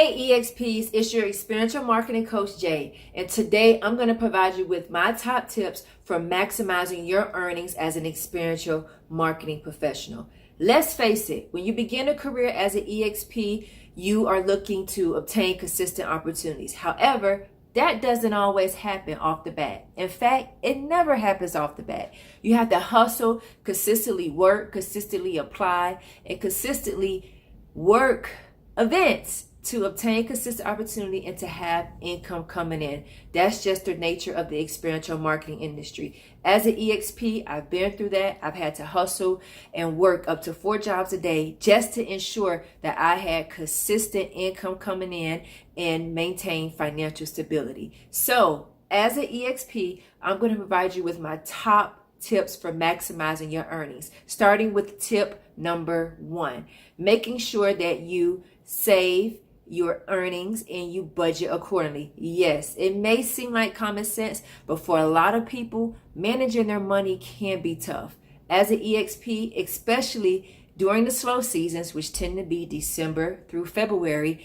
Hey EXPs, it's your Experiential Marketing Coach Jae, and today I'm going to provide you with my top tips for maximizing your earnings as an experiential marketing professional. Let's face it, when you begin a career as an EXP, you are looking to obtain consistent opportunities. However, that doesn't always happen off the bat. In fact, it never happens off the bat. You have to hustle, consistently work, consistently apply, and consistently work events to obtain consistent opportunity and to have income coming in. That's just the nature of the experiential marketing industry. As an EXP, I've been through that. I've had to hustle and work up to 4 jobs a day just to ensure that I had consistent income coming in and maintain financial stability. So as an EXP, I'm going to provide you with my top tips for maximizing your earnings, starting with tip number 1, making sure that you save your earnings and you budget accordingly. Yes, it may seem like common sense, but for a lot of people, managing their money can be tough. As an EXP, especially during the slow seasons, which tend to be December through February,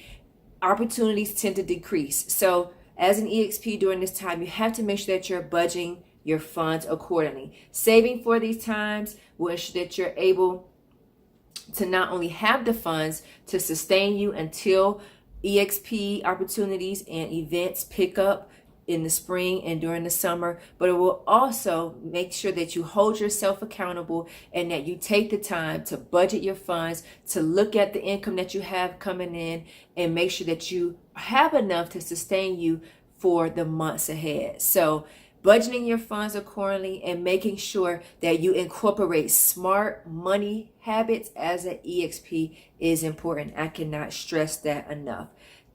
opportunities tend to decrease. So as an EXP during this time, you have to make sure that you're budgeting your funds accordingly. Saving for these times will ensure that you're able to not only have the funds to sustain you until EXP opportunities and events pick up in the spring and during the summer, but it will also make sure that you hold yourself accountable and that you take the time to budget your funds, to look at the income that you have coming in and make sure that you have enough to sustain you for the months ahead. So budgeting your funds accordingly and making sure that you incorporate smart money habits as an EXP is important. I cannot stress that enough.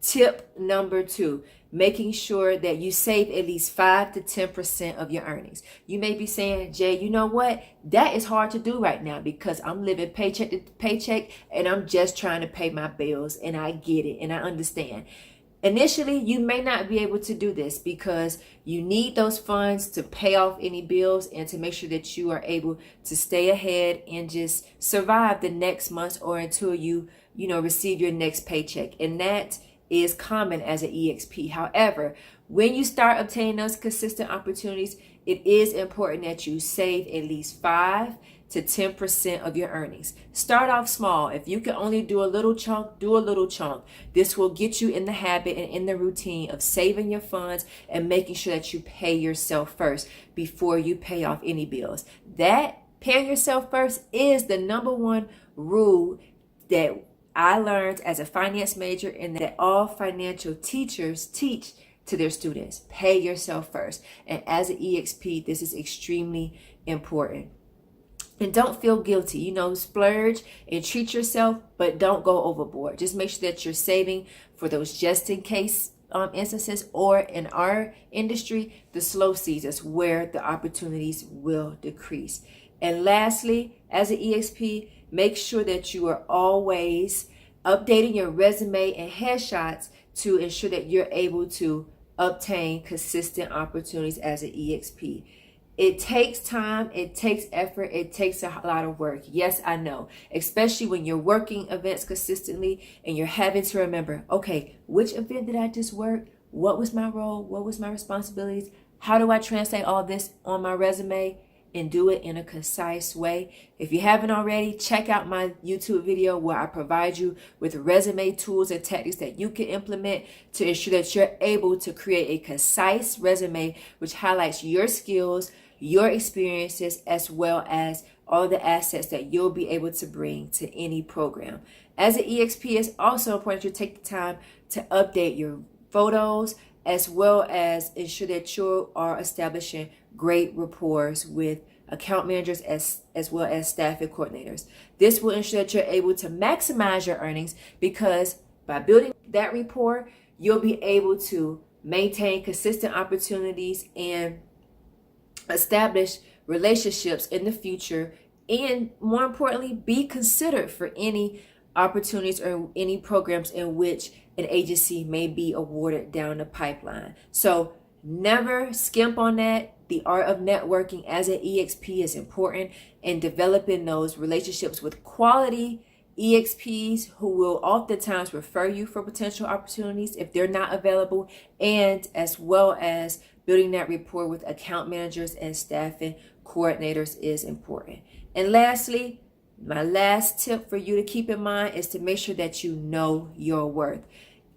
Tip number 2, making sure that you save at least 5 to 10% of your earnings. You may be saying, Jay, you know what? That is hard to do right now because I'm living paycheck to paycheck and I'm just trying to pay my bills, and I get it and I understand. Initially, you may not be able to do this because you need those funds to pay off any bills and to make sure that you are able to stay ahead and just survive the next month or until you receive your next paycheck. And that is common as an EXP. However, when you start obtaining those consistent opportunities, it is important that you save at least 5 to 10% of your earnings. Start off small. If you can only do a little chunk, do a little chunk. This will get you in the habit and in the routine of saving your funds and making sure that you pay yourself first before you pay off any bills. That paying yourself first is the number one rule that I learned as a finance major and that all financial teachers teach to their students. Pay yourself first. And as an EXP, this is extremely important. And don't feel guilty, splurge and treat yourself, but don't go overboard. Just make sure that you're saving for those just in case instances, or in our industry, the slow seasons where the opportunities will decrease. And lastly, as an EXP, make sure that you are always updating your resume and headshots to ensure that you're able to obtain consistent opportunities as an EXP. It takes time, it takes effort, it takes a lot of work. Yes, I know, especially when you're working events consistently and you're having to remember, okay, which event did I just work? What was my role? What was my responsibilities? How do I translate all this on my resume and do it in a concise way? If you haven't already, check out my YouTube video where I provide you with resume tools and techniques that you can implement to ensure that you're able to create a concise resume which highlights your skills, your experiences, as well as all the assets that you'll be able to bring to any program. As an EXP, it's also important to take the time to update your photos, as well as ensure that you are establishing great rapport with account managers as well as staff and coordinators. This will ensure that you're able to maximize your earnings because by building that rapport, you'll be able to maintain consistent opportunities and establish relationships in the future, and more importantly, be considered for any opportunities or any programs in which an agency may be awarded down the pipeline. So never skimp on that. The art of networking as an EXP is important, and developing those relationships with quality EXPs who will oftentimes refer you for potential opportunities if they're not available, and as well as building that rapport with account managers and staffing coordinators is important. And lastly, my last tip for you to keep in mind is to make sure that you know your worth.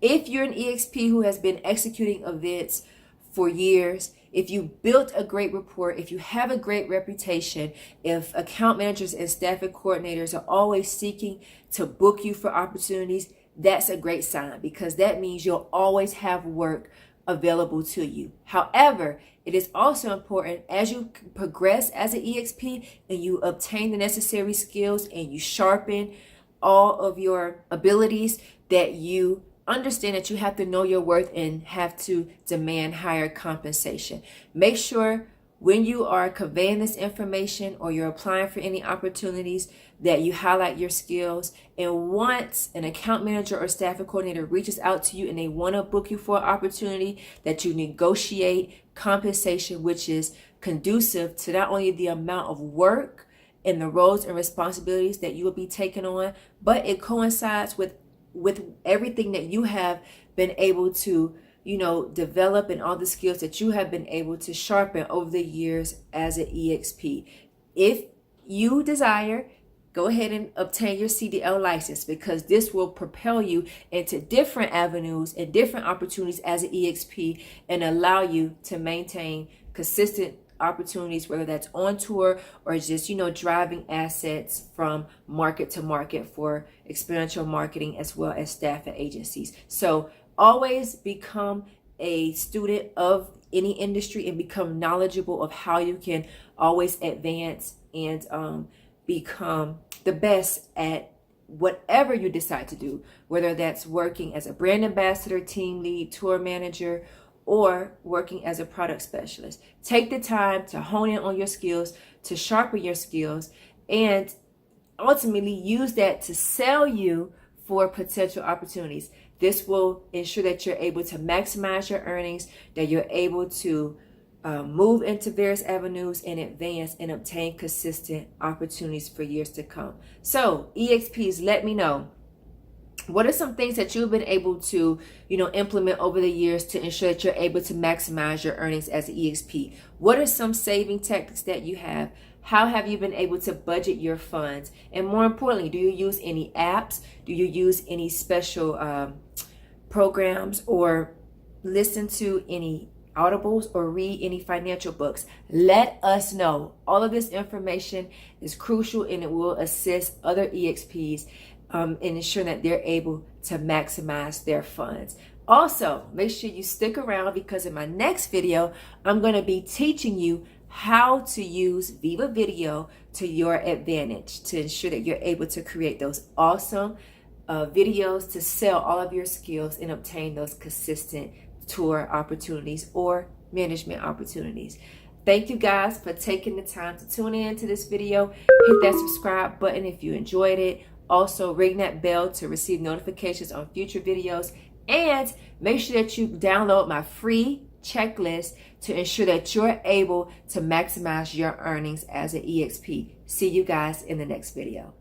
If you're an EXP who has been executing events for years, if you built a great rapport, if you have a great reputation, if account managers and staffing coordinators are always seeking to book you for opportunities, that's a great sign, because that means you'll always have work available to you. However, it is also important as you progress as an EXP and you obtain the necessary skills and you sharpen all of your abilities, that you understand that you have to know your worth and have to demand higher compensation. Make sure when you are conveying this information or you're applying for any opportunities that you highlight your skills. And once an account manager or staffing coordinator reaches out to you and they want to book you for an opportunity, that you negotiate compensation which is conducive to not only the amount of work and the roles and responsibilities that you will be taking on, but it coincides with everything that you have been able to, develop, and all the skills that you have been able to sharpen over the years as an EXP. If you desire, go ahead and obtain your CDL license, because this will propel you into different avenues and different opportunities as an EXP and allow you to maintain consistent opportunities, whether that's on tour or just, driving assets from market to market for experiential marketing as well as staffing agencies. So always become a student of any industry and become knowledgeable of how you can always advance and become the best at whatever you decide to do, whether that's working as a brand ambassador, team lead, tour manager, or working as a product specialist. Take the time to hone in on your skills, to sharpen your skills, and ultimately use that to sell you for potential opportunities. This will ensure that you're able to maximize your earnings, that you're able to move into various avenues and advance and obtain consistent opportunities for years to come. So EXPs, let me know, what are some things that you've been able to, implement over the years to ensure that you're able to maximize your earnings as an EXP? What are some saving tactics that you have? How have you been able to budget your funds? And more importantly, do you use any apps? Do you use any special programs, or listen to any audibles or read any financial books? Let us know. All of this information is crucial, and it will assist other EXPs in ensuring that they're able to maximize their funds. Also, make sure you stick around, because in my next video, I'm going to be teaching you how to use Viva Video to your advantage to ensure that you're able to create those awesome videos to sell all of your skills and obtain those consistent tour opportunities or management opportunities. Thank you guys for taking the time to tune in to this video. Hit that subscribe button if you enjoyed it. Also, ring that bell to receive notifications on future videos, and make sure that you download my free checklist to ensure that you're able to maximize your earnings as an EXP. See you guys in the next video.